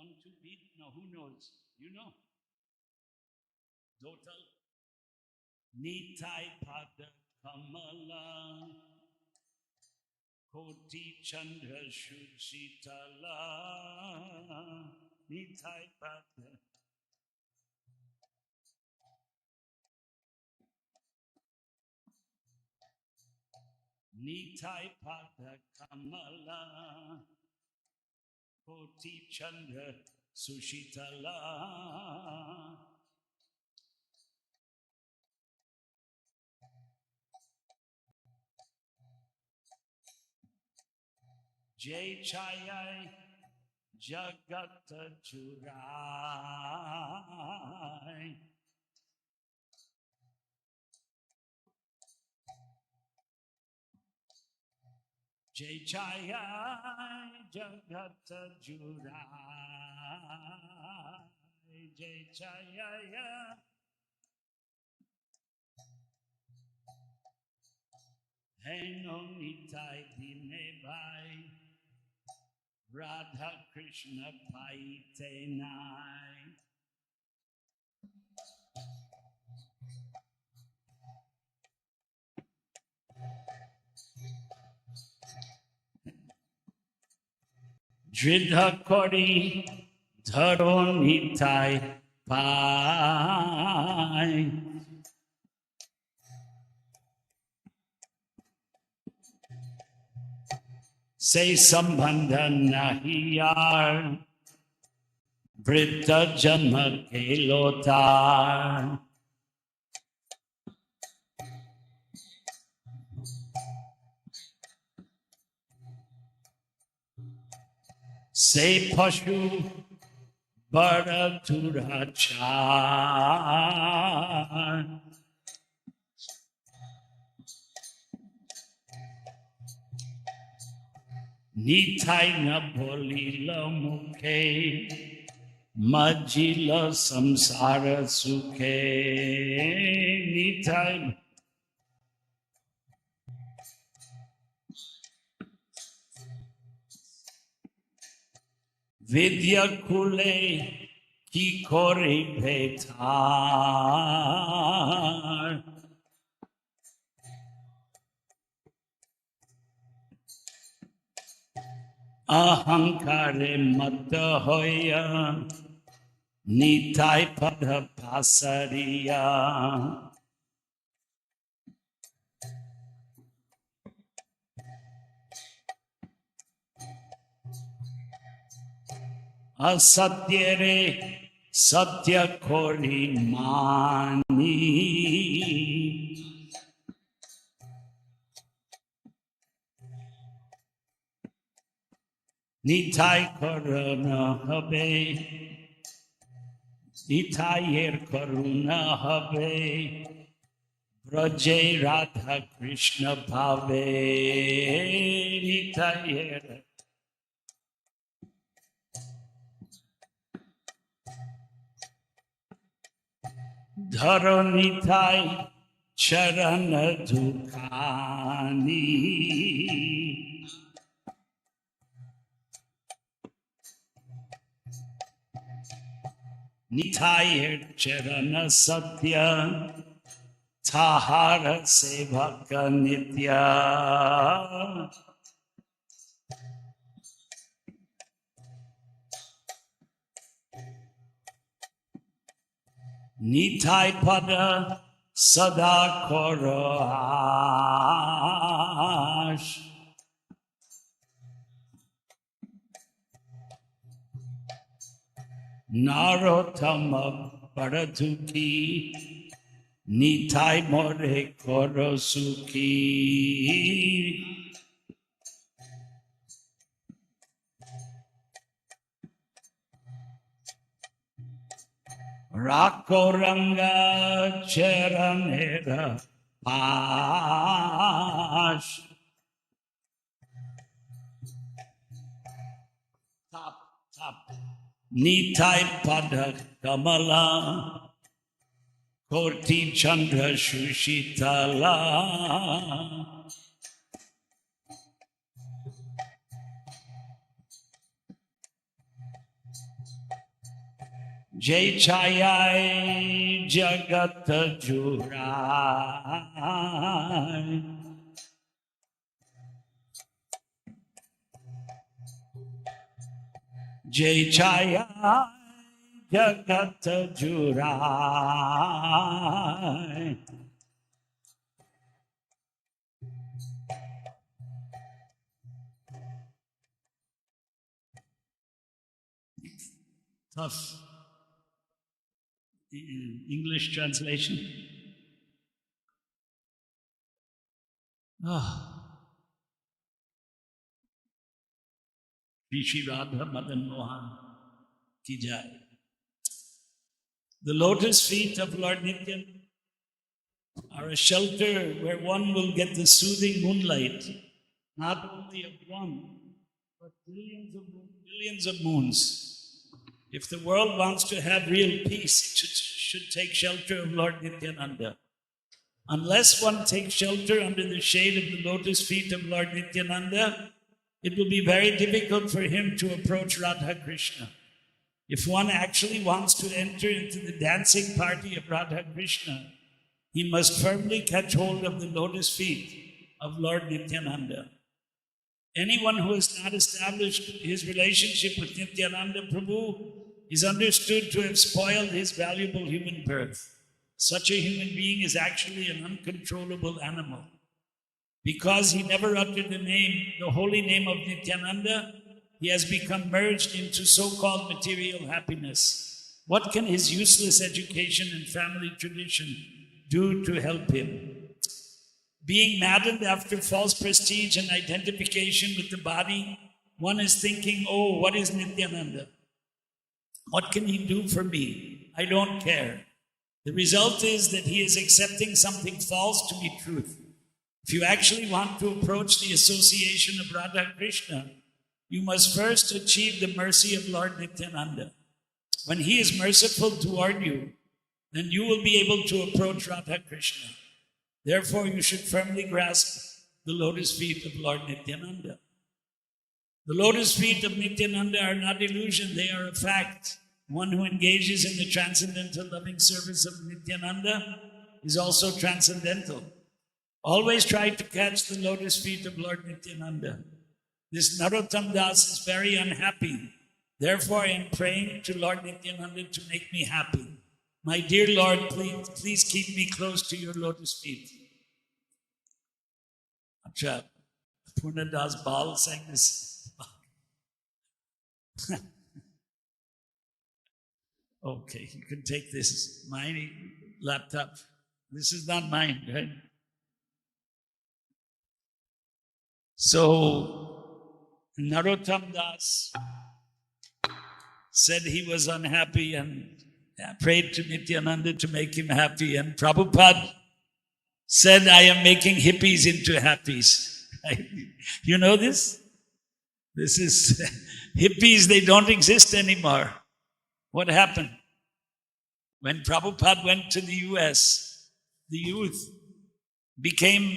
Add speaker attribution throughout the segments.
Speaker 1: on to beat? No, who knows? You know? Total. Nitai Pada Kamala Koti Chandra Shuchitala Nitai Pada Nitai Pada Kamala Koti Chandra Sushitala Jai Chayai Jagata Churai Jai Chayai Jagata Churai Jai Chayai Heno Nitai Dine Bhai Radha Krishna Paite Nai Dridha Kori Dharo Nitai Pai Say Sambandha Nahi Yar Vritta Janma Ke Lotar Say Pashu Bara Durachar Nitai na bolila mukhe Majila samsara sukhe Nitai Vidya kule ki kore bhetar Ahankare matta hoya Nitai pada pasariya Asatyere satya kori mani Nitai karuna habe Nitayer karuna habe Braje Radha Krishna bhave Nitayer Dharo Nitai Charan Dukhani Nitayer Charana Satya Tahara Sevaka Nitya Nitai Pada Sada Korohash Narottama Paratuki Nitai More Korosuki Rakoranga Charanera Pash Top Nitai Pada Kamala Koti Chandra Shushitala Jai Chayai Jagat Jurai. Jai Chayai Jagat Jurai. Tough. English translation. Shri Radha Madan Mohan Ki Jai. The lotus feet of Lord Nityananda are a shelter where one will get the soothing moonlight, not only of one, but billions of moons. If the world wants to have real peace, it should take shelter of Lord Nityananda. Unless one takes shelter under the shade of the lotus feet of Lord Nityananda, it will be very difficult for him to approach Radha Krishna. If one actually wants to enter into the dancing party of Radha Krishna, he must firmly catch hold of the lotus feet of Lord Nityananda. Anyone who has not established his relationship with Nityananda Prabhu is understood to have spoiled his valuable human birth. Such a human being is actually an uncontrollable animal. Because he never uttered the holy name of Nityananda, he has become merged into so-called material happiness. What can his useless education and family tradition do to help him? Being maddened after false prestige and identification with the body, one is thinking, oh, what is Nityananda? What can he do for me? I don't care. The result is that he is accepting something false to be truth. If you actually want to approach the association of Radha Krishna, you must first achieve the mercy of Lord Nityananda. When he is merciful toward you, then you will be able to approach Radha Krishna. Therefore, you should firmly grasp the lotus feet of Lord Nityananda. The lotus feet of Nityananda are not illusion, they are a fact. One who engages in the transcendental loving service of Nityananda is also transcendental. Always try to catch the lotus feet of Lord Nityananda. This Narottam Das is very unhappy. Therefore, I am praying to Lord Nityananda to make me happy. My dear Lord, please keep me close to your lotus feet. Acha, Purnadas Bal sang this. Okay, you can take this. My laptop. This is not mine, right? So, Narottam Das said he was unhappy and prayed to Nityananda to make him happy. And Prabhupada said, I am making hippies into happies. You know this? This is hippies, they don't exist anymore. What happened? When Prabhupada went to the US, the youth became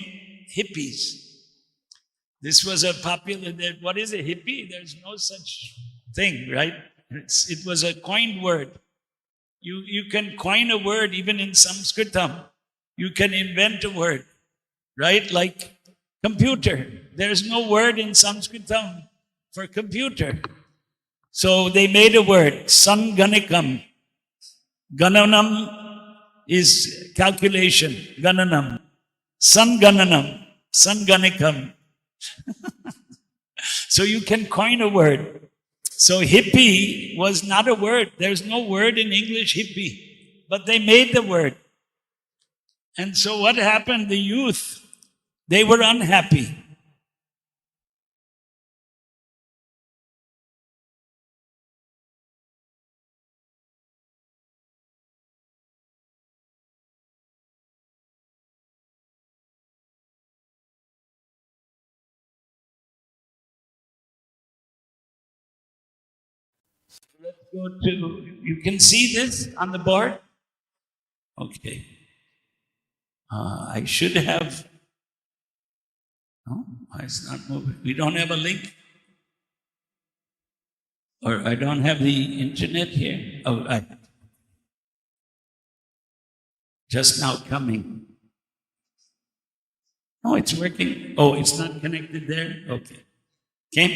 Speaker 1: hippies. This was a popular, what is a hippie? There's no such thing, right? It was a coined word. You can coin a word even in Sanskritam. You can invent a word, right? Like computer. There's no word in Sanskritam for computer. So they made a word, Sanganikam. Gananam is calculation, Gananam. Sangananam, Sanganikam. So you can coin a word. So hippie was not a word. There's no word in English, hippie. But they made the word. And so what happened? The youth, they were unhappy. Let's go to, you can see this on the board? Okay. I should have, no, it's not moving. We don't have a link? Or I don't have the internet here. Oh, just now coming. Oh, it's working. Oh, it's not connected there? Okay. Okay?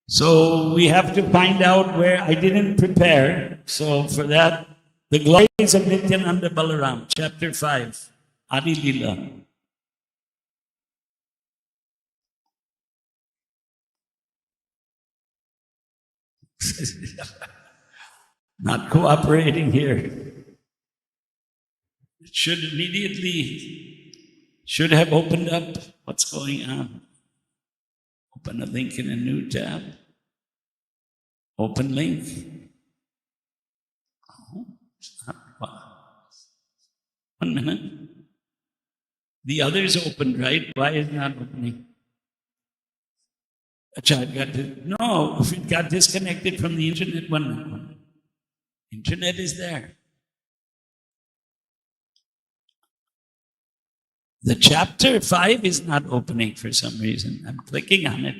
Speaker 1: So we have to find out where I didn't prepare. So for that, the glories of Nityananda Balaram, chapter 5, Adi Lila. Not cooperating here. It should have opened up. What's going on? Open a link in a new tab. Open link. Oh, 1 minute. The others opened, right? Why is it not opening? No, if it got disconnected from the internet, 1 minute. Internet is there. The chapter 5 is not opening for some reason. I'm clicking on it.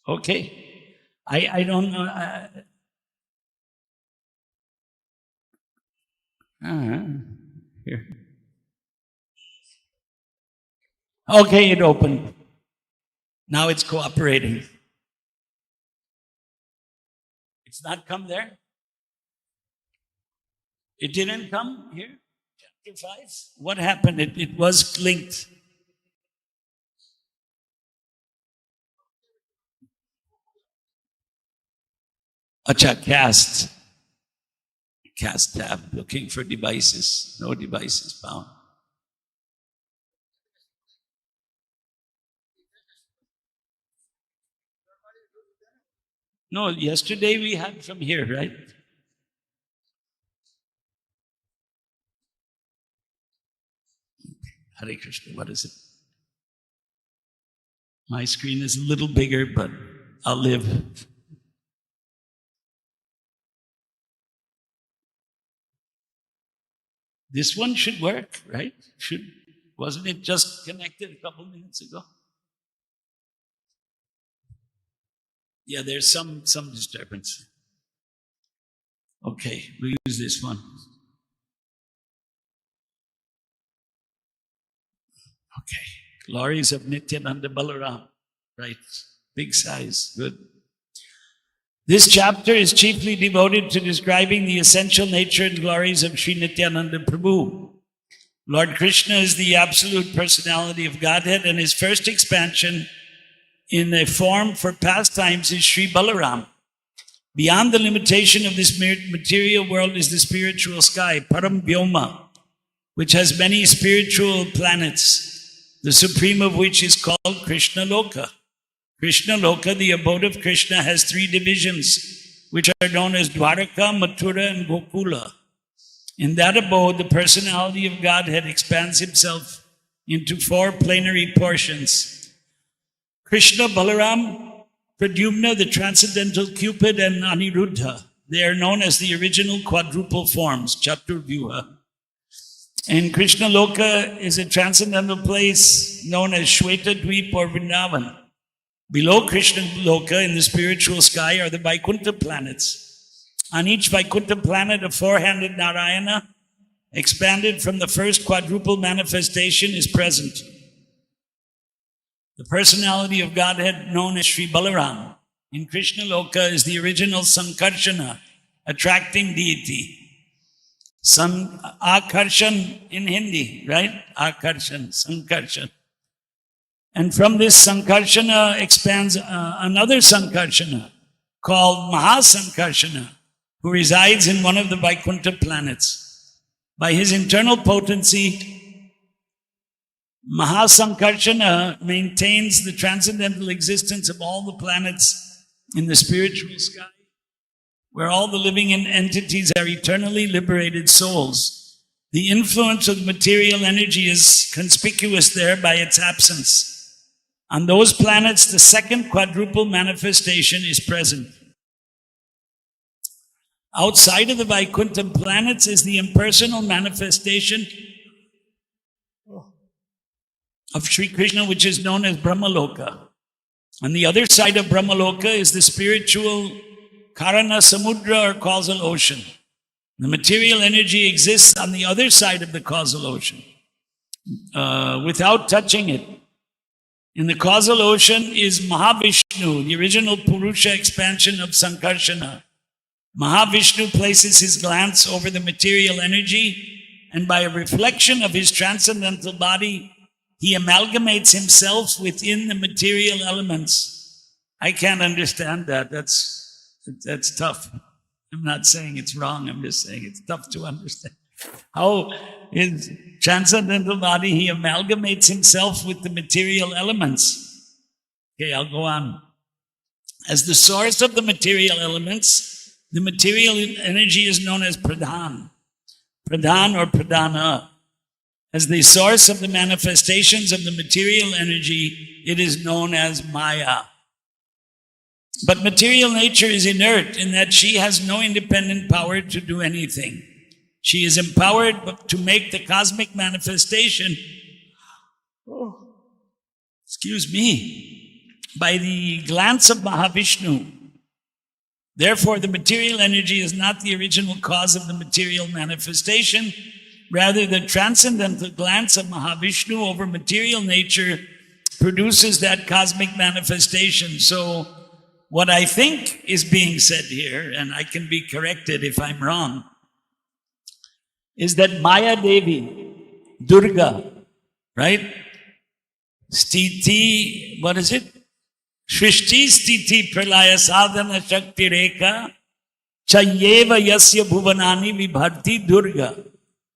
Speaker 1: Okay. I don't know. Here. Okay, it opened. Now it's cooperating. It's not come there? It didn't come here? Chapter 5? What happened? It was linked. Acha, cast tab, looking for devices. No devices found. No, yesterday we had from here, right? Hare Krishna, what is it? My screen is a little bigger, but I'll live. This one should work, right? Wasn't it just connected a couple minutes ago? Yeah, there's some disturbance. Okay, we'll use this one. Okay, glories of Nityananda Balaram. Right, big size, good. This chapter is chiefly devoted to describing the essential nature and glories of Sri Nityananda Prabhu. Lord Krishna is the absolute personality of Godhead, and his first expansion in a form for pastimes is Sri Balaram. Beyond the limitation of this material world is the spiritual sky, Param Vyoma, which has many spiritual planets, the supreme of which is called Krishna Loka. Krishna Loka, the abode of Krishna, has 3 divisions, which are known as Dwaraka, Mathura, and Gokula. In that abode, the personality of Godhead expands himself into 4 plenary portions. Krishna, Balaram, Pradyumna, the transcendental Cupid, and Aniruddha. They are known as the original quadruple forms, Chaturvyuha. And Krishna Loka is a transcendental place known as Shweta Dweep or Vrindavan. Below Krishna Loka in the spiritual sky are the Vaikuntha planets. On each Vaikuntha planet, a 4-handed Narayana, expanded from the first quadruple manifestation, is present. The personality of Godhead known as Sri Balaram in Krishna Loka is the original Sankarshana, attracting deity. Akarshan in Hindi, right? Akarshan, Sankarshan. And from this Sankarshana expands another Sankarshana called Mahasankarshana, who resides in one of the Vaikuntha planets. By his internal potency, Mahasankarshana maintains the transcendental existence of all the planets in the spiritual sky, where all the living entities are eternally liberated souls. The influence of material energy is conspicuous there by its absence. On those planets, the second quadruple manifestation is present. Outside of the Vaikuntha planets is the impersonal manifestation of Sri Krishna, which is known as Brahmaloka. On the other side of Brahmaloka is the spiritual Karana Samudra or causal ocean. The material energy exists on the other side of the causal ocean without touching it. In the causal ocean is Mahavishnu, the original Purusha expansion of Sankarsana. Mahavishnu places his glance over the material energy, and by a reflection of his transcendental body, he amalgamates himself within the material elements. I can't understand that. That's tough. I'm not saying it's wrong. I'm just saying it's tough to understand. How his transcendental body, he amalgamates himself with the material elements. Okay, I'll go on. As the source of the material elements, the material energy is known as Pradhan. Pradhan or Pradhana. As the source of the manifestations of the material energy, it is known as Maya. But material nature is inert in that she has no independent power to do anything. She is empowered to make the cosmic manifestation, by the glance of Mahavishnu. Therefore, the material energy is not the original cause of the material manifestation. Rather, the transcendental glance of Mahavishnu over material nature produces that cosmic manifestation. So, what I think is being said here, and I can be corrected if I'm wrong, is that Maya Devi, Durga, right? Sthiti, what is it? Shrishti Sthiti Pralaya Sadhana Shakti Rekha Chayeva Yasya Bhuvanani Vibharti Durga.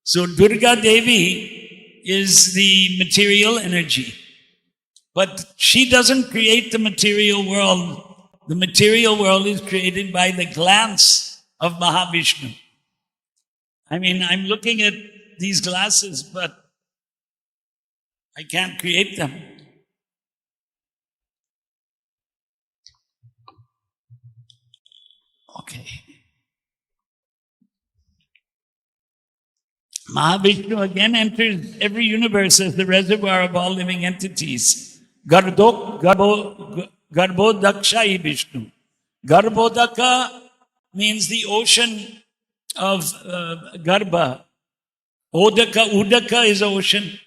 Speaker 1: So Durga Devi is the material energy. But she doesn't create the material world. The material world is created by the glance of Mahavishnu. I mean, I'm looking at these glasses, but I can't create them. Okay. Mahavishnu again enters every universe as the reservoir of all living entities. Garbhodakshai Vishnu. Garbhodaka means the ocean of Garbha. Udaka is ocean,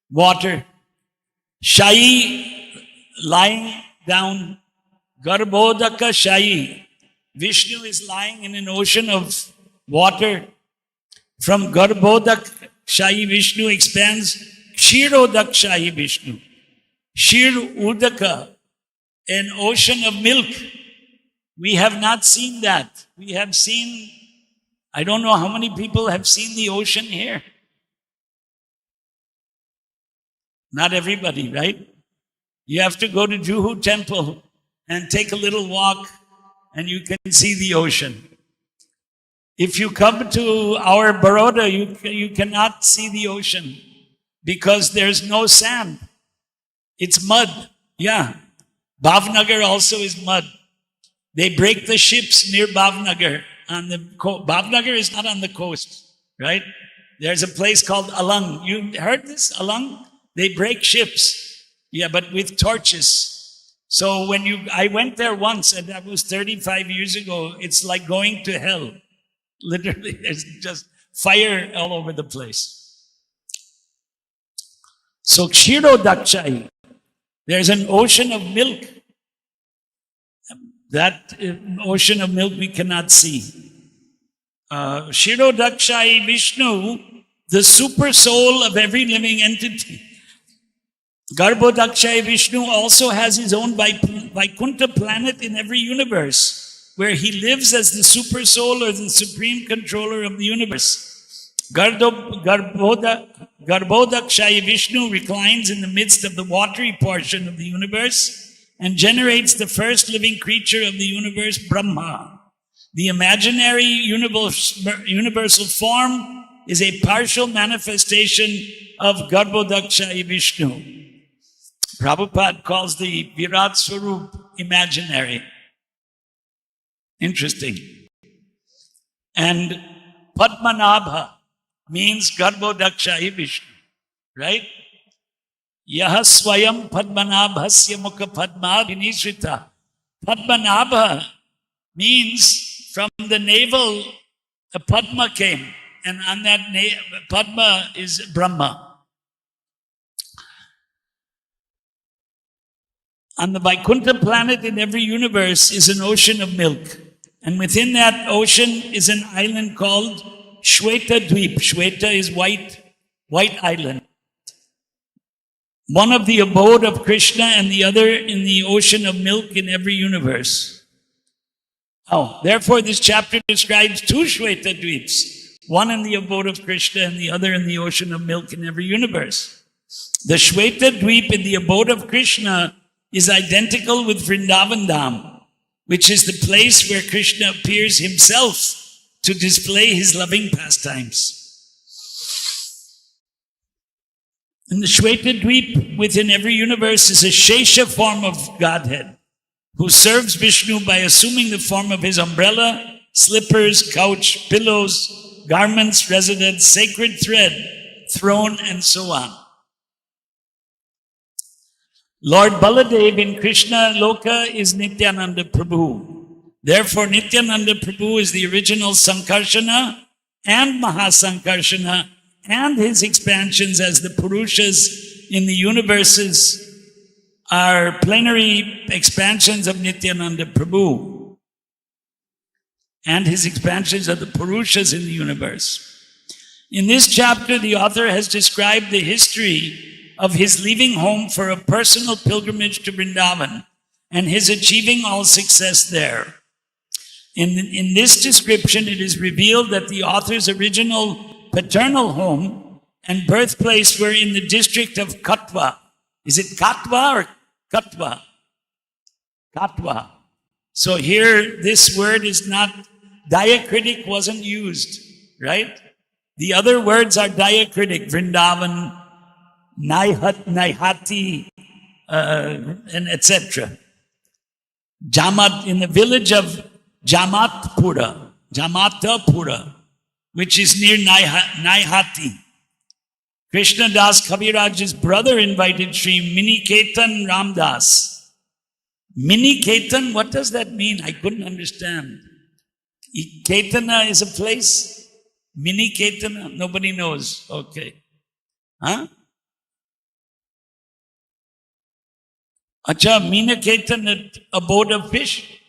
Speaker 1: water. Shai, lying down. Garbhodaka Shai. Vishnu is lying in an ocean of water. From Garbhodak Shai Vishnu expands Kshirodak Shai Vishnu. Shir Udaka, an ocean of milk. We have not seen that. We have seen, I don't know how many people have seen the ocean here. Not everybody, right? You have to go to Juhu Temple and take a little walk and you can see the ocean. If you come to our Baroda, you cannot see the ocean because there's no sand. It's mud. Yeah. Bhavnagar also is mud. They break the ships near Bhavnagar. Bhavnagar is not on the coast, right? There's a place called Alang. You heard this? Alang? They break ships. Yeah, but with torches. So I went there once, and that was 35 years ago. It's like going to hell. Literally, there's just fire all over the place. So Kshirodakshai, there's an ocean of milk. That ocean of milk we cannot see. Kshirodakshai Vishnu, the super soul of every living entity. Garbhodakshai Vishnu also has his own Vaikuntha planet in every universe, where he lives as the super soul or the supreme controller of the universe. Garbhodakshai Vishnu reclines in the midst of the watery portion of the universe and generates the first living creature of the universe, Brahma. The imaginary universal form is a partial manifestation of Garbhodakshai Vishnu. Prabhupada calls the Virat Swarup imaginary. Interesting. And Padmanabha means Garbhodakshai Vishnu, right? Yaha swayam padmanabhasya mukha padma vinishrita. Padmanabha means from the navel a Padma came, and on that Padma is Brahma. On the Vaikuntha planet in every universe is an ocean of milk. And within that ocean is an island called Shweta Dweep. Shweta is white island. One of the abode of Krishna and the other in the ocean of milk in every universe. Oh, therefore this chapter describes two Shweta Dweeps. One in the abode of Krishna and the other in the ocean of milk in every universe. The Shweta Dweep in the abode of Krishna is identical with Vrindavan Dham, which is the place where Krishna appears himself to display his loving pastimes. In the Shweta Dweep within every universe is a Shesha form of Godhead, who serves Vishnu by assuming the form of his umbrella, slippers, couch, pillows, garments, residence, sacred thread, throne, and so on. Lord Baladev in Krishna Loka is Nityananda Prabhu. Therefore, Nityananda Prabhu is the original Sankarshana and Mahasankarshana, and his expansions as the Purushas in the universes are plenary expansions of Nityananda Prabhu. And his expansions are the Purushas in the universe. In this chapter, the author has described the history of his leaving home for a personal pilgrimage to Vrindavan and his achieving all success there. In this description, it is revealed that the author's original paternal home and birthplace were in the district of Katha. Is it Katwa or Katwa? Katwa. So here, this word is not, diacritic wasn't used, right? The other words are diacritic, Vrindavan, Naihati, and etc. Jamat, in the village of Jamatapura, which is near Naihati. Krishna Das Kaviraj's brother invited Sri Mini Ketan Ramdas. Mini Ketan, what does that mean? I couldn't understand. Ketana is a place? Mini Ketana? Nobody knows. Okay. Huh? Acha, Mina Ketan, abode of fish?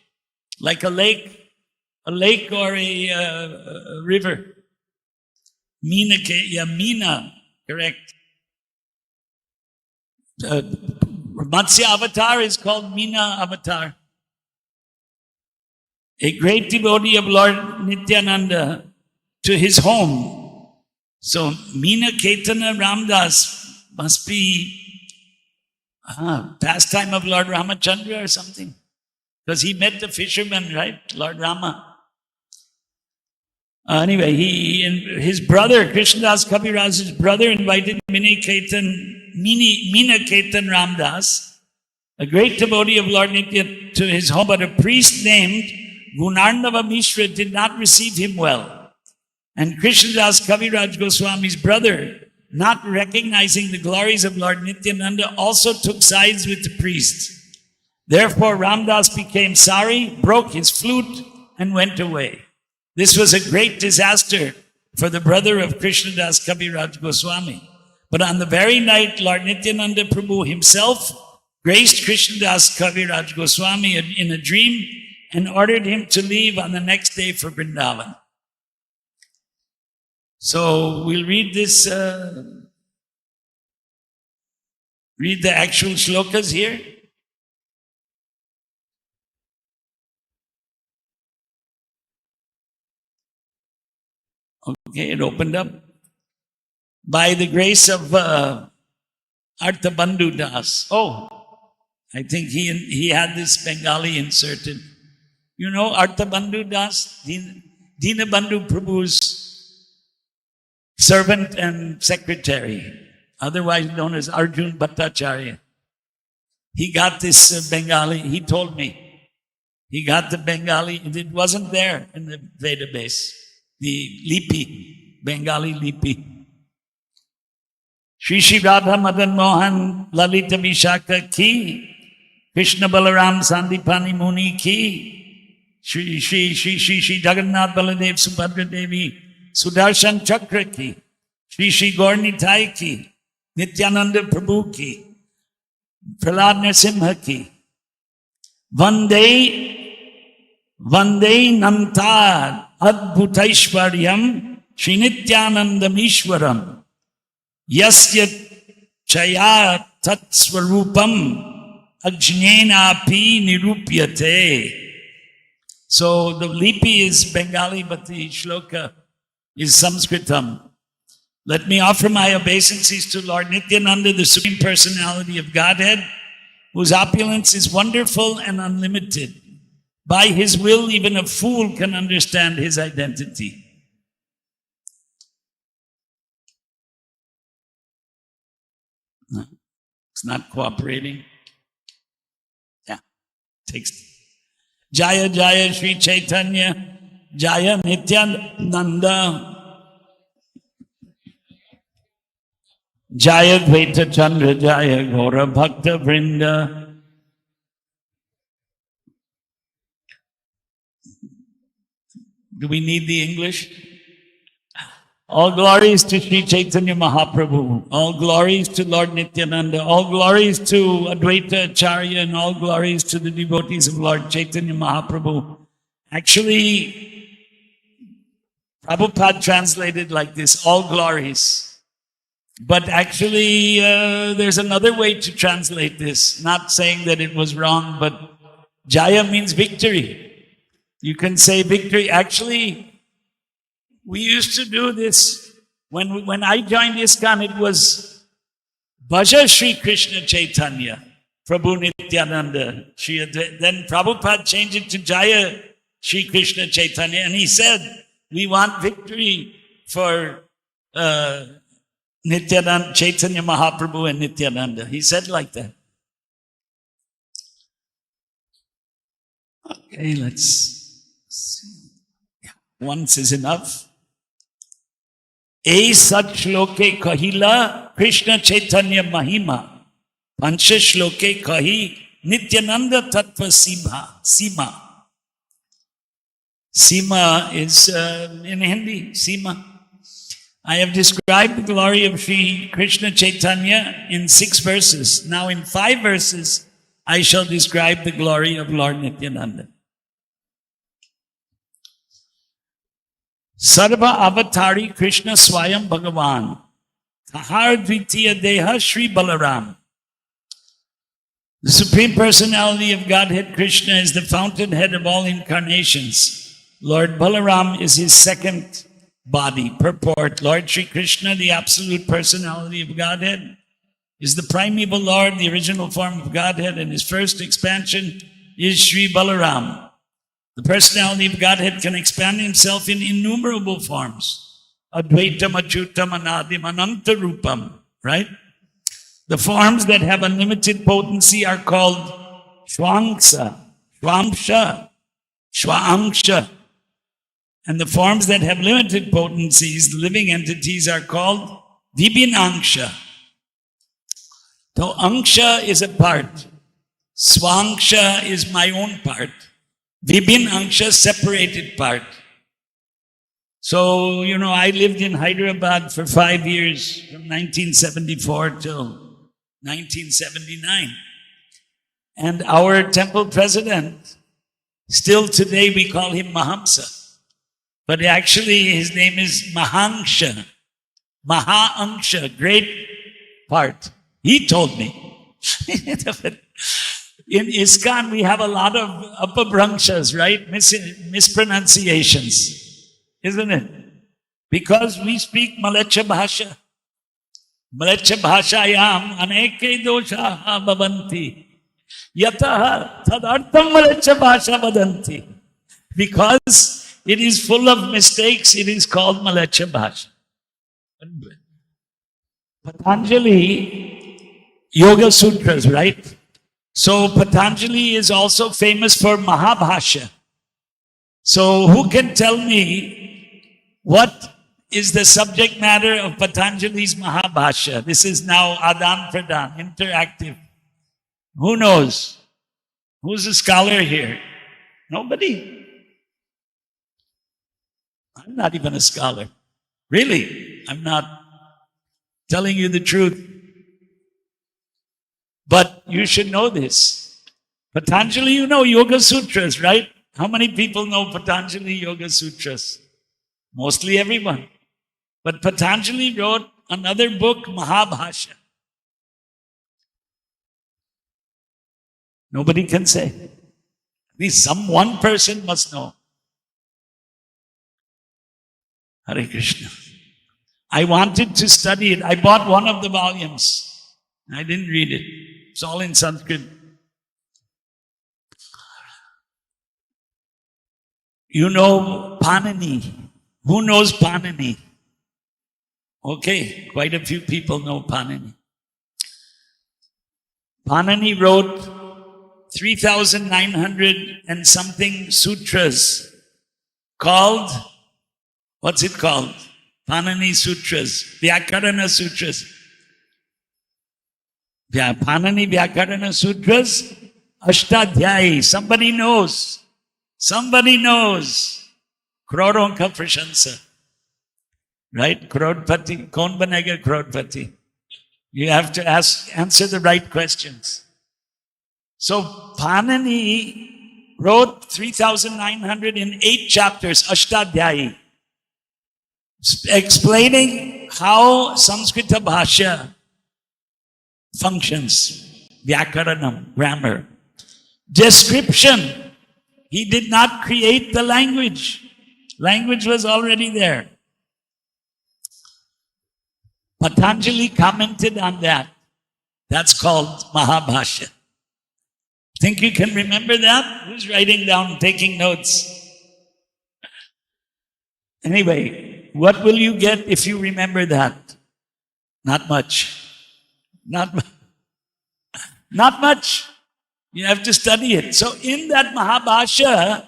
Speaker 1: Like a lake or a river. Mina, correct. Matsya avatar is called Mina avatar. A great devotee of Lord Nityananda to his home. So Mina Ketana Ramdas must be pastime of Lord Ramachandra or something. Because he met the fisherman, right? Lord Rama. Anyway, his brother, Krishnadas Kaviraj's brother, invited Mina Ketan Ramdas, a great devotee of Lord Nitya, to his home, but a priest named Gunarnava Mishra did not receive him well. And Krishnadas Kaviraj Goswami's brother, not recognizing the glories of Lord Nityananda, also took sides with the priest. Therefore, Ramdas became sorry, broke his flute, and went away. This was a great disaster for the brother of Krishnadas Kaviraj Goswami. But on the very night, Lord Nityananda Prabhu himself graced Krishnadas Kaviraj Goswami in a dream and ordered him to leave on the next day for Vrindavan. So we'll read this, read the actual shlokas here. Okay, it opened up. By the grace of Artabandhu Das. Oh, I think he had this Bengali inserted. You know Artabandhu Das, Dinabandhu Prabhu's servant and secretary, otherwise known as Arjun Bhattacharya. He got this Bengali, he told me. He got the Bengali, it wasn't there in the database. The Lipi, Bengali Lipi. Shri Shri Radha Madan Mohan Lalita Vishaka ki, Krishna Balaram Sandipani Muni ki, Shri Shri Shri Shri Shri Jagannath Baladev Subhadra Devi Sudarshan Chakra ki, Shri Shri Gaurnitai ki, Nityananda Prabhu ki, Prahlad Narasimha ki, Vande Nantad Adbhutaishwaryam Shri Nityanandam Ishwaram Yasya Chaya Tat Swarupam Ajnainapi Nirupyate. So the lipi is Bengali, but the shloka is Sanskritam. Let me offer my obeisances to Lord Nityananda, the Supreme Personality of Godhead, whose opulence is wonderful and unlimited. By his will, even a fool can understand his identity. No, it's not cooperating. Yeah, takes. Jaya Jaya Sri Chaitanya, Jaya Nityananda, Jaya Dvaita Chandra, Jaya Gaura Bhakta Vrinda. Do we need the English? All glories to Sri Chaitanya Mahaprabhu. All glories to Lord Nityananda. All glories to Advaita Acharya, and all glories to the devotees of Lord Chaitanya Mahaprabhu. Actually, Prabhupada translated like this, all glories. But actually, there's another way to translate this. Not saying that it was wrong, but Jaya means victory. You can say victory. Actually, we used to do this. When I joined ISKCON, it was Bhaja Shri Krishna Chaitanya, Prabhu Nityananda. Then Prabhupada changed it to Jaya Shri Krishna Chaitanya, and he said, we want victory for Nityananda, Chaitanya Mahaprabhu and Nityananda. He said like that. Okay, let's see. Yeah, once is enough. A sat shloke kahila Krishna Chaitanya Mahima. Pancha shloke kahi Nityananda Tattva Sima. Sima is in Hindi, Sima. I have described the glory of Sri Krishna Chaitanya in 6 verses. Now in 5 verses, I shall describe the glory of Lord Nityananda. Sarva Avatari Krishna Swayam Bhagavan. Tahar Dvitiya Deha Sri Balaram. The Supreme Personality of Godhead Krishna is the fountainhead of all incarnations. Lord Balaram is his second body. Purport: Lord Sri Krishna, the absolute personality of Godhead, is the primeval Lord, the original form of Godhead, and his first expansion is Sri Balaram. The personality of Godhead can expand himself in innumerable forms. Advaitam, Achyutam, Anadim, Ananta Rupam. Right? The forms that have unlimited potency are called Shwamsa, Shwamsha, Shwamsha. And the forms that have limited potencies, the living entities, are called Vibhinangsha. So Angsha is a part. Swangsha is my own part. Vibhinangsha, separated part. So, I lived in Hyderabad for 5 years, from 1974 till 1979. And our temple president, still today we call him Mahamsa. But actually his name is Mahangsha. Maha-angsha, great part. He told me. In ISKCON we have a lot of upabhramshas, right? Mispronunciations, isn't it? Because we speak Malecha Bhasha. Malecha Bhashayam aneke dosha bhavanti. Yataha tadartam Malecha Bhasha vadanti. Because it is full of mistakes, it is called Malecha Bhasha. Patanjali, Yoga Sutras, right? So Patanjali is also famous for Mahabhasha. So who can tell me what is the subject matter of Patanjali's Mahabhashya. This is now Adan Pradan, interactive. Who knows? Who's a scholar here? Nobody? I'm not even a scholar. Really, I'm not telling you the truth. But you should know this. Patanjali, you know Yoga Sutras, right? How many people know Patanjali Yoga Sutras? Mostly everyone. But Patanjali wrote another book, Mahabhashya. Nobody can say. At least one person must know. Hare Krishna. I wanted to study it. I bought one of the volumes. I didn't read it. It's all in Sanskrit. You know Panini. Who knows Panini? Okay, quite a few people know Panini. Panini wrote 3,900 and something sutras called, what's it called? Panini Sutras, Vyakarana Sutras. Panini Vyakarana Sutras, Ashtadhyayi. Somebody knows. Somebody knows. Kroron ka prashansa. Right? Krodpati. Kaun banega Krodpati? You have to answer the right questions. So Panini wrote 3,908 chapters, Ashtadhyayi, explaining how Sanskrita Bhashya functions, Vyakaranam, grammar. Description. He did not create the language. Language was already there. Patanjali commented on that. That's called Mahabhashya. Think you can remember that? Who's writing down, taking notes? Anyway, what will you get if you remember that? Not much. Not much. You have to study it. So in that Mahabhashya,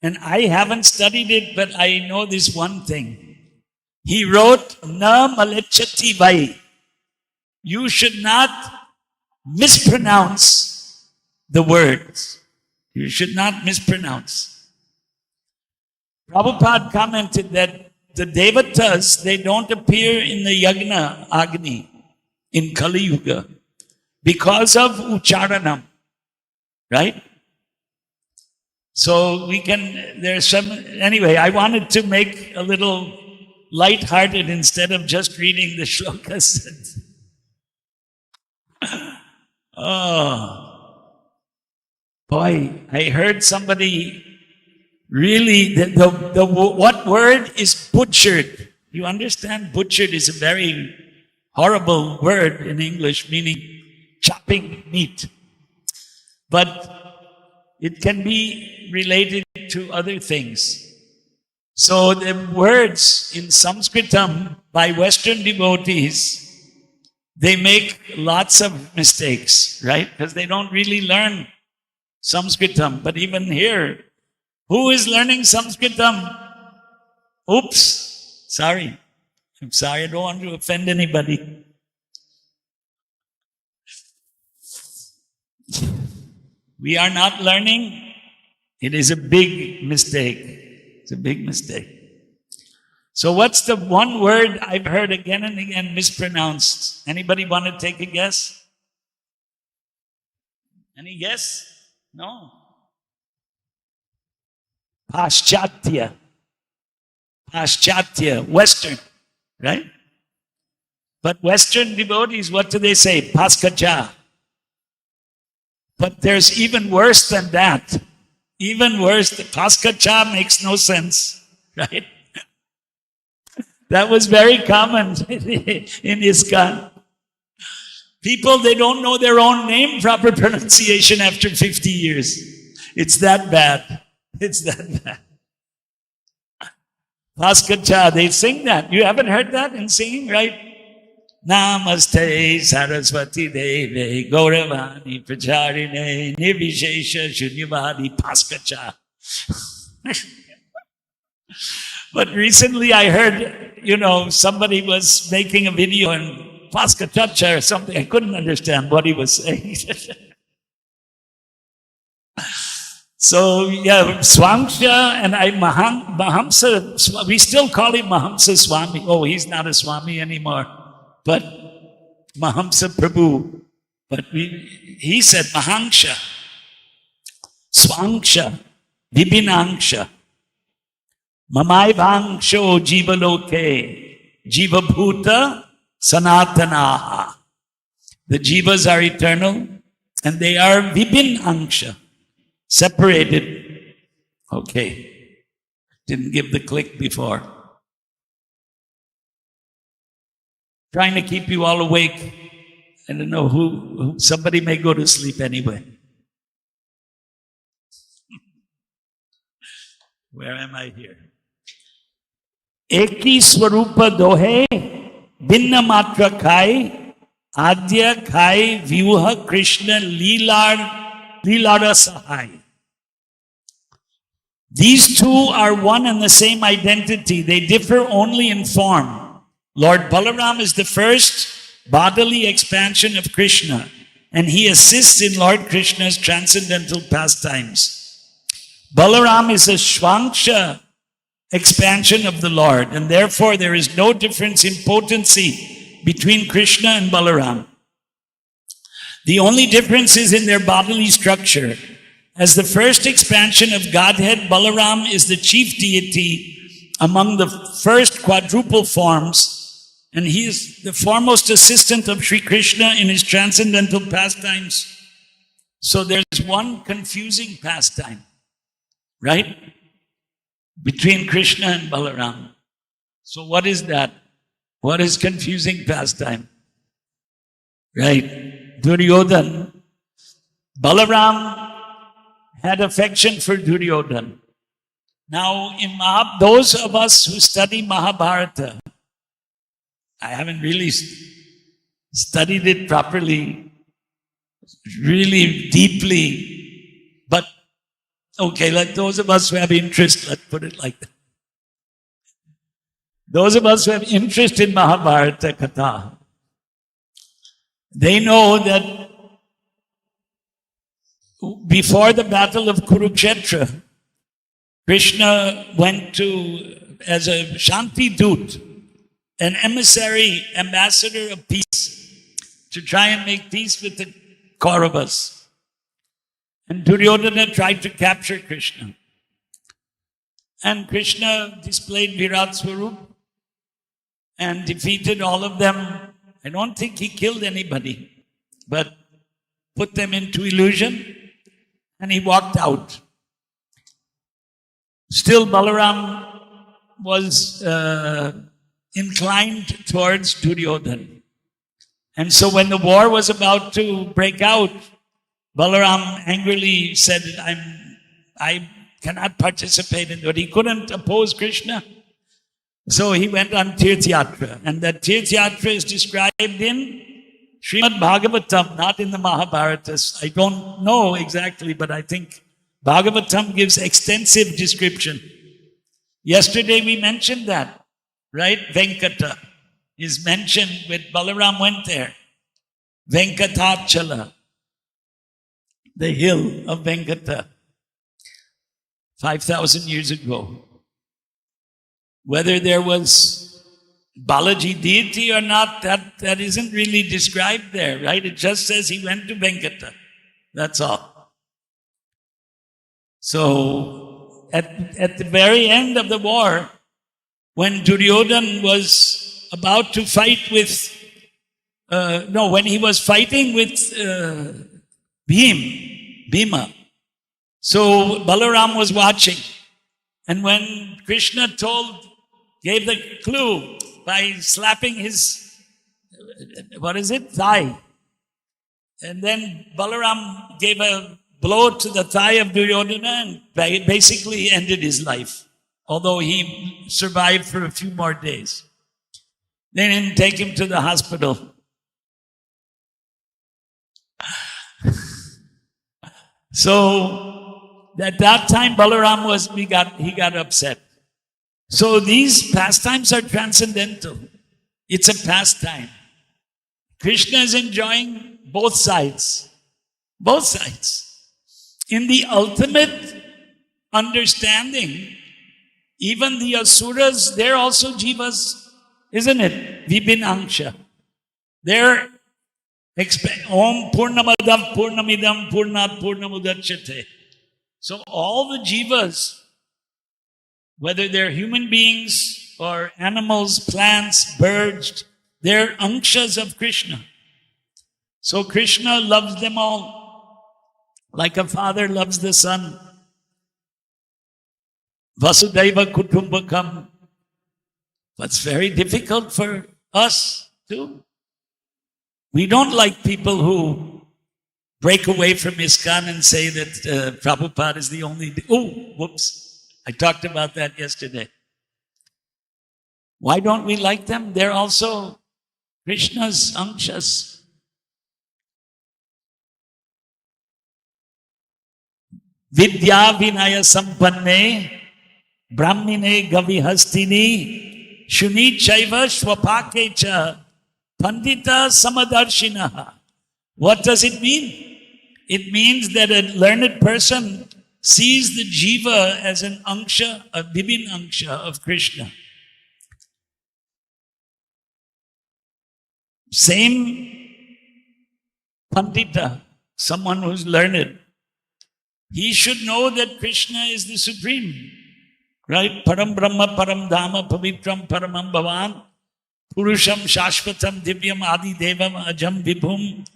Speaker 1: and I haven't studied it, but I know this one thing. He wrote, Na malechati vai. You should not mispronounce the words. You should not mispronounce. Prabhupada commented that the Devatas, they don't appear in the Yagna Agni in Kali Yuga because of Ucharanam. Right? So we can, there's some, anyway, I wanted to make a little light-hearted instead of just reading the shlokas. Oh, boy, I heard somebody really, what word is butchered? You understand? Butchered is a very horrible word in English, meaning chopping meat. But it can be related to other things. So the words in Sanskritam by Western devotees, they make lots of mistakes, right? Because they don't really learn Sanskritam. But even here, who is learning Sanskritam? Oops, sorry. I'm sorry, I don't want to offend anybody. We are not learning. It is a big mistake. It's a big mistake. So what's the one word I've heard again and again mispronounced? Anybody want to take a guess? Any guess? No. Paschatya. Paschatya. Western. Right? But Western devotees, what do they say? Paskacha. But there's even worse than that. Even worse. The Paskacha makes no sense. Right? That was very common in ISKCON. People, they don't know their own name proper pronunciation after 50 years. It's that bad. It's that bad. Paskacha, they sing that. You haven't heard that in singing, right? Namaste Saraswati Deve Gauravani Pracharine Nirvishesha Shunyavadi Paskacha. But recently I heard, somebody was making a video in Paskachacha or something. I couldn't understand what he was saying. So, Swamsha and Mahamsa, we still call him Mahamsa Swami. Oh, he's not a Swami anymore. But Mahamsa Prabhu. But he said Mahangsha, Swangsha, Vibhinangsha, Mamaivhangsho Jivaloke, Jivabhuta Sanatanaha. The Jivas are eternal and they are Vibhinangsha. Separated. Okay. Didn't give the click before. Trying to keep you all awake. I don't know who somebody may go to sleep anyway. Where am I here? Eki Swarupa Dohe, Binna Matra Khai, Adya Khai, Vyuha Krishna Leelara Sahai. These two are one and the same identity. They differ only in form. Lord Balaram is the first bodily expansion of Krishna, and he assists in Lord Krishna's transcendental pastimes. Balaram is a Shvangsha expansion of the Lord, and therefore there is no difference in potency between Krishna and Balaram. The only difference is in their bodily structure. As the first expansion of Godhead, Balaram is the chief deity among the first quadruple forms, and he is the foremost assistant of Sri Krishna in his transcendental pastimes. So there's one confusing pastime, right? Between Krishna and Balaram. So what is that? What is confusing pastime? Right? Duryodhana. Balaram had affection for Duryodhana. Now, in those of us who study Mahabharata, I haven't really studied it properly, really deeply, but okay, let those of us who have interest, let's put it like that. Those of us who have interest in Mahabharata Katha, they know that before the battle of Kurukshetra, Krishna went to, as a Shanti Dut, an emissary, ambassador of peace, to try and make peace with the Kauravas. And Duryodhana tried to capture Krishna. And Krishna displayed Virat Swarup and defeated all of them. I don't think he killed anybody, but put them into illusion, and he walked out. Still, Balaram was inclined towards Duryodhana. And so when the war was about to break out, Balaram angrily said, I cannot participate in it. He couldn't oppose Krishna. So he went on Tirthyatra. And that Tirthyatra is described in Srimad Bhagavatam, not in the Mahabharata. I don't know exactly, but I think Bhagavatam gives extensive description. Yesterday we mentioned that, right? Venkata is mentioned when Balaram went there. Venkatachala, the hill of Venkata, 5,000 years ago. Whether there was Balaji deity or not, that isn't really described there, right? It just says he went to Venkata. That's all. So, at the very end of the war, when Duryodhana was about to fight with, when he was fighting with Bhima, so Balaram was watching. And when Krishna gave the clue by slapping his, thigh. And then Balaram gave a blow to the thigh of Duryodhana and basically ended his life. Although he survived for a few more days. They didn't take him to the hospital. So at that time Balaram he got upset. So these pastimes are transcendental. It's a pastime. Krishna is enjoying both sides. Both sides. In the ultimate understanding, even the asuras, they're also jivas, isn't it? Vibhinangsha. They're Om Purnamadav Purnamidam Purnat Purnamudachyate. So all the jivas, whether they're human beings or animals, plants, birds, they're angshas of Krishna. So Krishna loves them all, like a father loves the son. Vasudhaiva Kutumbakam. That's very difficult for us too. We don't like people who break away from ISKCON and say that Prabhupada is the only... Oh, whoops. I talked about that yesterday. Why don't we like them? They're also Krishna's angshas. Vidya Vinaya Sampanne Brahmine Gavihastini Shuni Chaiva Shwapakecha Pandita Samadarshinaha. What does it mean? It means that a learned person sees the jiva as an anksha, a vibhin anksha of Krishna. Same Pandita, someone who's learned, he should know that Krishna is the supreme. Right? Param Brahma, Param Dhamma, Pavitram, Paramam Bhavan, Purusham, Shashvatam, Divyam, Adi Devam, Ajam, Vibhum,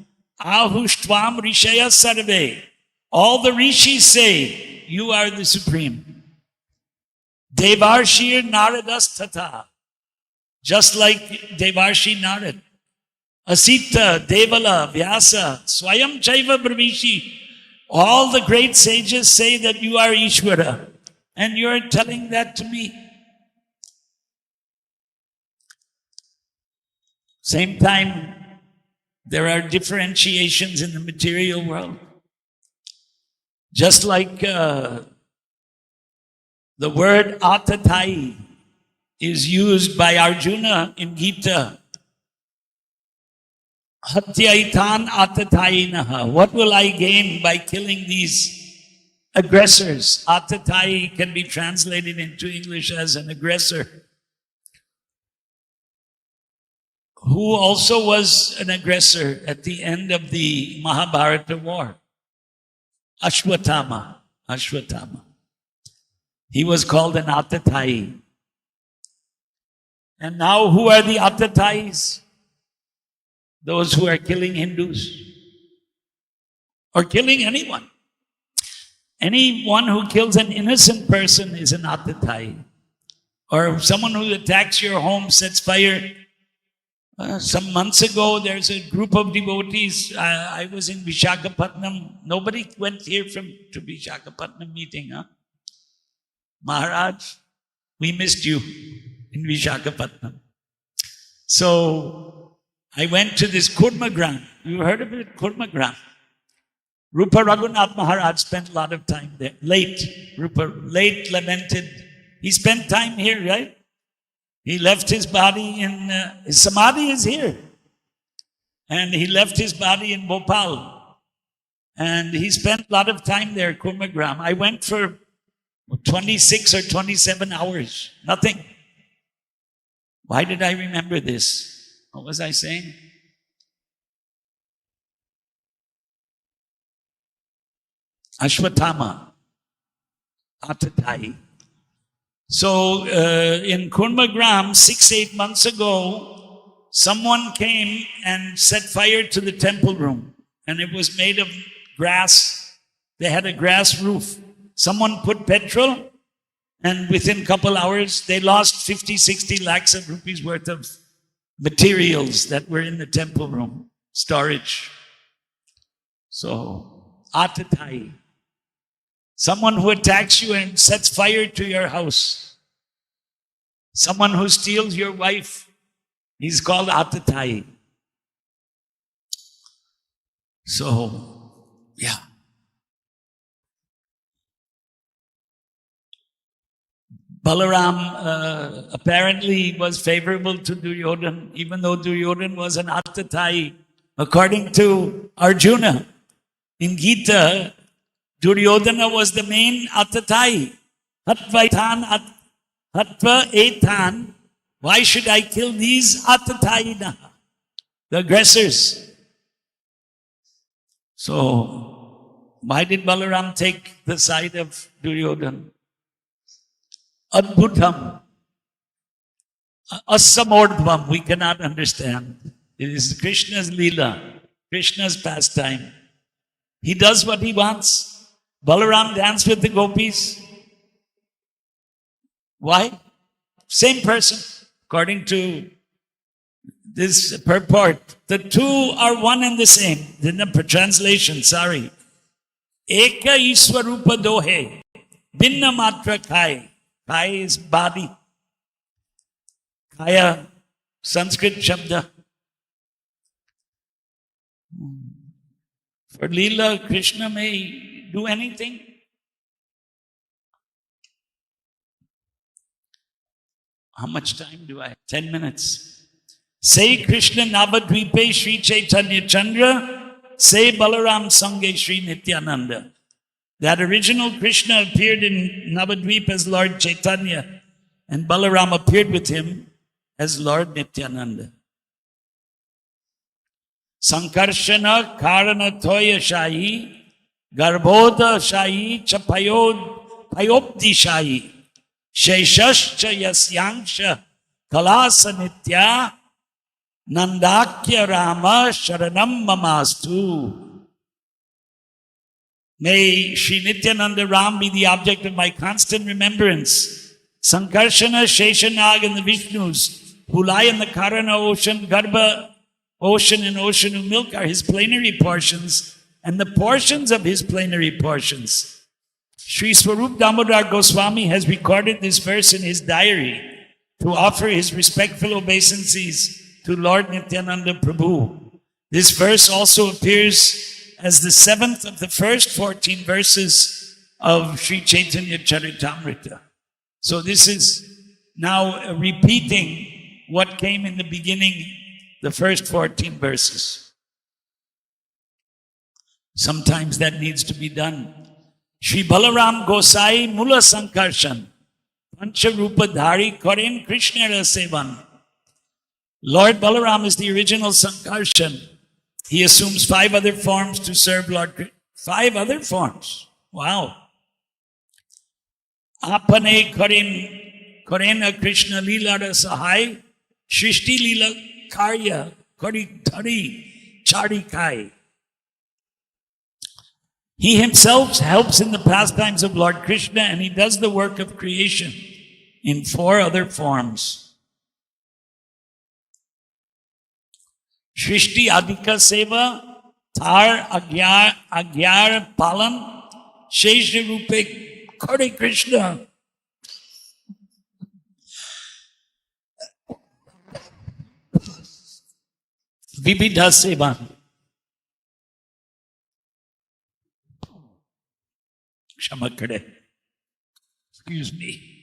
Speaker 1: Ahuштvam, Rishaya Sarve. All the rishis say, you are the supreme. Devarshir Naradas Tata. Just like Devarshi Narad. Asita, Devala, Vyasa, Swayam Chaiva Brahmishi. All the great sages say that you are Ishvara. And you're telling that to me. Same time, there are differentiations in the material world. Just like the word atatai is used by Arjuna in Gita. Hatyaitan atatainaha. What will I gain by killing these aggressors? Atatai can be translated into English as an aggressor. Who also was an aggressor at the end of the Mahabharata war? Ashwatthama. He was called an Atatai. And now who are the Atatais? Those who are killing Hindus. Or killing anyone. Anyone who kills an innocent person is an Atatai. Or someone who attacks your home, sets fire. Some months ago, there's a group of devotees. I was in Visakhapatnam. Nobody went here to Visakhapatnam meeting, huh? Maharaj, we missed you in Visakhapatnam. So, I went to this Kurmagram. You heard of it? Kurmagram. Rupa Raghunath Maharaj spent a lot of time there. Late, lamented. He spent time here, right? He left his body in, his samadhi is here. And he left his body in Bhopal. And he spent a lot of time there, Kurmagram. I went for 26 or 27 hours. Nothing. Why did I remember this? What was I saying? Ashwatthama. Atatai. So, in Kurmagram, 6-8 months ago, someone came and set fire to the temple room. And it was made of grass. They had a grass roof. Someone put petrol, and within a couple hours, they lost 50-60 lakhs of rupees worth of materials that were in the temple room, storage. So, Atatai. Someone who attacks you and sets fire to your house. Someone who steals your wife. He's called Atatai. So, yeah. Balaram apparently was favorable to Duryodhana, even though Duryodhana was an Attatai. According to Arjuna, in Gita, Duryodhana was the main Attatai. Hatva etan, why should I kill these Attataina, the aggressors? So, why did Balaram take the side of Duryodhana? Adbhutam, asamordhvam, we cannot understand. It is Krishna's Leela, Krishna's pastime. He does what he wants. Balaram danced with the gopis. Why? Same person, according to this purport. The two are one and the same. The translation, sorry. Eka Iswarupa dohe, binna matra kai. Kai is body. Kaya, Sanskrit shabda. For Leela, Krishna may do anything. How much time do I have? 10 minutes. Say Krishna Navadvipe Sri Chaitanya Chandra. Say Balaram Sange Sri Nityananda. That original Krishna appeared in Navadvip as Lord Chaitanya, and Balaram appeared with him as Lord Nityananda. Sankarshana Karana Toya Shahi, Garbhoda Shahi, Payopti Shahi, Sheshascha Yasyangsha, Kalasa Nitya, Nandakya Rama Sharanam Mamastu. May Sri Nityananda Ram be the object of my constant remembrance. Sankarshana, Sheshanag, and the Vishnus, who lie in the Karana ocean, Garbha ocean, and ocean of milk are his plenary portions, and the portions of his plenary portions. Sri Swarup Damodar Goswami has recorded this verse in his diary to offer his respectful obeisances to Lord Nityananda Prabhu. This verse also appears as the 7th of the first 14 verses of Sri Chaitanya Charitamrita. So this is now repeating what came in the beginning, the first 14 verses. Sometimes that needs to be done. Shri Balaram Gosai Mula Sankarshan Pancha Rupa Dhari Koren Krishna Rasevan. Lord Balaram is the original Sankarshan. He assumes 5 other forms to serve Lord Krishna. 5 other forms. Wow. Apane Korena Krishna Leela Rasahai Shrishti Leela Karya Kori Tari Charikai. He himself helps in the pastimes of Lord Krishna, and he does the work of creation in 4 other forms. Shrishti Adhika Seva, Thar Agyar Palan, Shesha Rupe Kore Krishna. Vibhidha Seva. Kshama kare. Excuse me.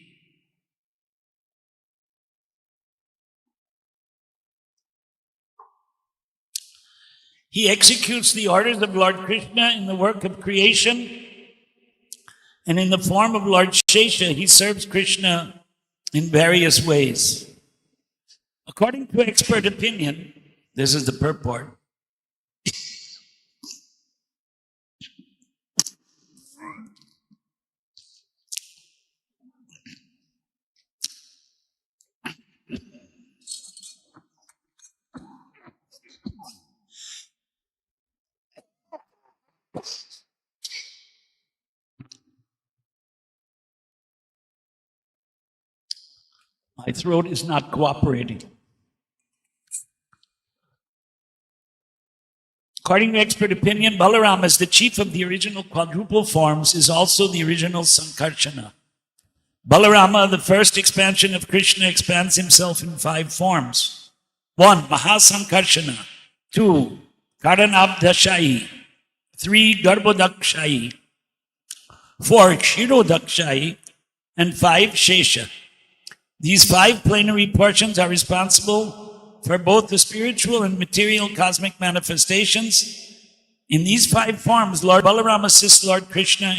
Speaker 1: He executes the orders of Lord Krishna in the work of creation, and in the form of Lord Shesha, he serves Krishna in various ways. According to expert opinion, this is the purport. My throat is not cooperating. According to expert opinion, Balaram, as the chief of the original quadruple forms, is also the original Sankarshana. Balarama, the first expansion of Krishna, expands himself in 5 forms. 1. Mahasankarshana. 2. Karanabdashai. 3. Garbhodakshai. 4. Kshirodakshai. and 5 Shesha. These 5 plenary portions are responsible for both the spiritual and material cosmic manifestations. In these 5 forms, Lord Balaram assists Lord Krishna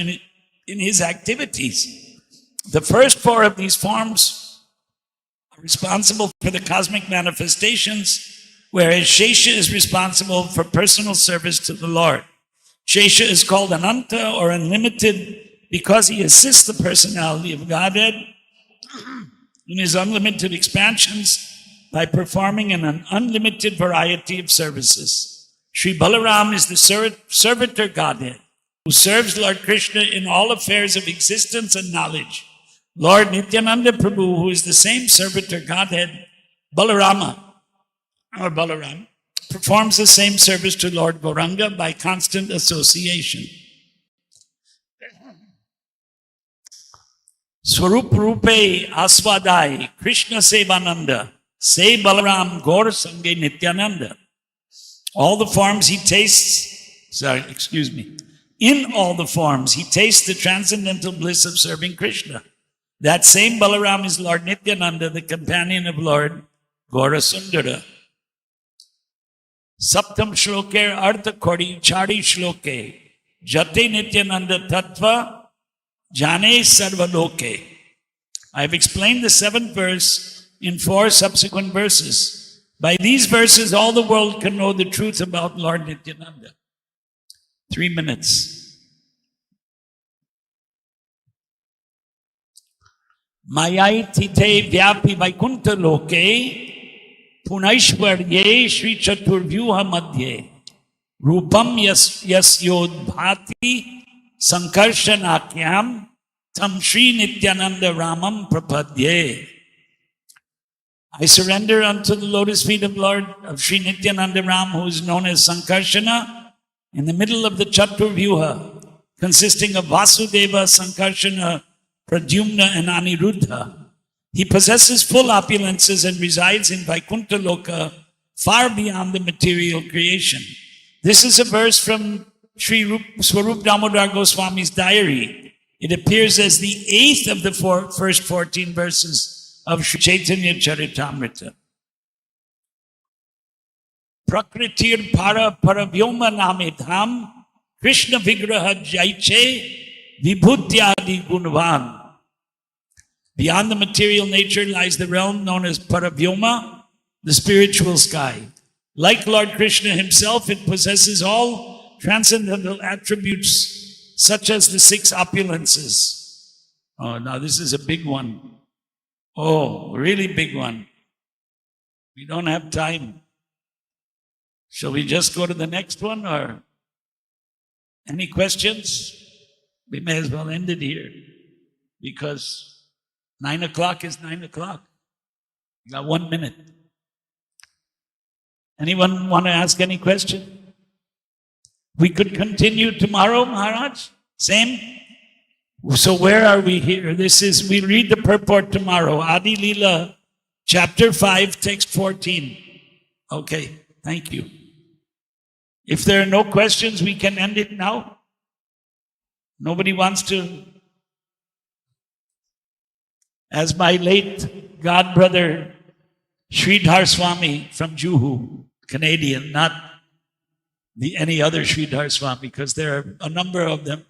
Speaker 1: in his activities. The first 4 of these forms are responsible for the cosmic manifestations, whereas Shesha is responsible for personal service to the Lord. Shesha is called Ananta or unlimited because he assists the personality of Godhead in his unlimited expansions by performing an unlimited variety of services. Sri Balaram is the servitor Godhead who serves Lord Krishna in all affairs of existence and knowledge. Lord Nityananda Prabhu, who is the same servitor Godhead, Balarama, or Balaram, performs the same service to Lord Gauranga by constant association. Swarup Rupe Aswadai Krishna Sevananda Se Balaram Gaur Sange Nityananda. All the forms he tastes, in all the forms he tastes the transcendental bliss of serving Krishna. That same Balaram is Lord Nityananda, the companion of Lord Gaura Sundara. Saptam Shloker Artha Kodi Chari Shloke Jate Nityananda Tattva Jane Sarvaloke. I have explained the 7th verse in 4 subsequent verses. By these verses, all the world can know the truth about Lord Nityananda. 3 minutes. Mayai tite vyapi vaikunta loke punaishvarye Shri Chaturvyuha madhye rupam yasyodbhati sankarshanakyam tam Shri Nityananda Ramam prapadye. I surrender unto the lotus feet of Lord of Sri Nityananda Ram, who is known as Sankarshana, in the middle of the Chaturvyuha, consisting of Vasudeva, Sankarshana, Pradyumna, and Aniruddha. He possesses full opulences and resides in Vaikuntha Loka, far beyond the material creation. This is a verse from Sri Swarup Damodar Goswami's diary. It appears as the 8th of the first 14 verses of Sri Chaitanya Charitamrita. Prakritir para paravyoma namidham Krishna vigraha jaiche vibhutyadi gunvan. Beyond the material nature lies the realm known as Paravyoma, the spiritual sky. Like Lord Krishna himself, it possesses all transcendental attributes such as the 6 opulences. Oh, now this is a big one. Oh, really big one. We don't have time. Shall we just go to the next one, or any questions? We may as well end it here because 9 o'clock is 9 o'clock. You got 1 minute. Anyone want to ask any question? We could continue tomorrow, Maharaj? Same? So where are we here? We read the purport tomorrow. Adi Leela, chapter 5, text 14. Okay, thank you. If there are no questions, we can end it now. Nobody wants to. As my late godbrother, Sridhar Swami from Juhu, Canadian, not any other Sridhar Swami, because there are a number of them.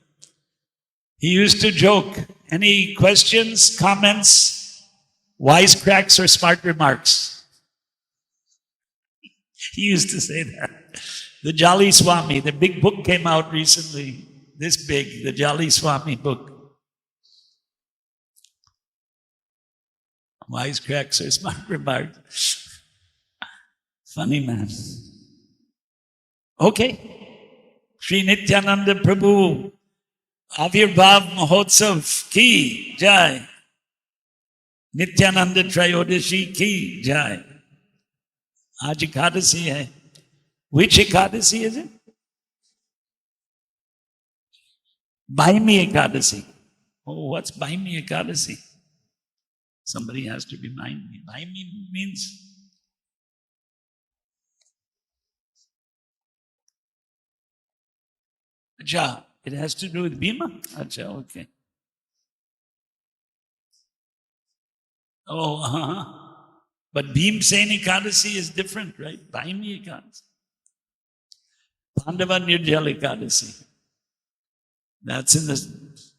Speaker 1: He used to joke, any questions, comments, wisecracks, or smart remarks? He used to say that. The Jolly Swami, the big book came out recently, this big, the Jolly Swami book. Wisecracks or smart remarks. Funny man. Okay. Sri Nityananda Prabhu Avirbhav Mahotsav ki jai. Nityananda Trayodashi ki jai. Aaj Ekadasi hai. Which Ekadasi is it? Baimi Ekadasi. Oh, what's Baimi Ekadasi? Somebody has to remind me. Baimi means Acha, it has to do with Bhima? Acha, okay. Oh, But Bhimsena Ekadasi is different, right? Bhaimi Ekadasi. Pandava Nirjala Ekadasi. That's in the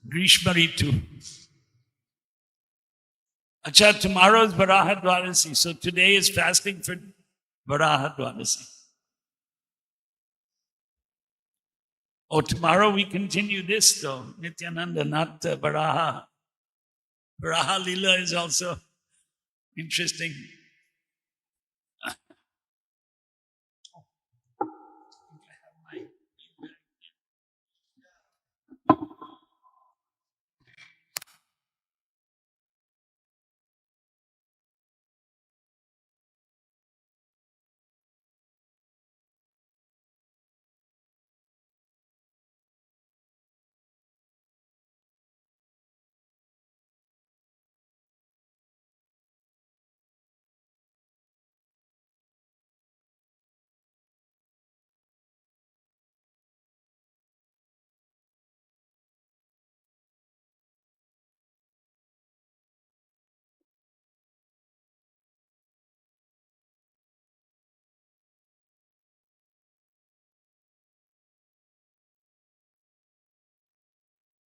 Speaker 1: Grishma Ritu. Acha, tomorrow is Varaha Dwadasi. So today is fasting for Varaha Dwadasi. Oh, tomorrow we continue this though. Nityananda, not Varaha. Varaha Lila is also interesting.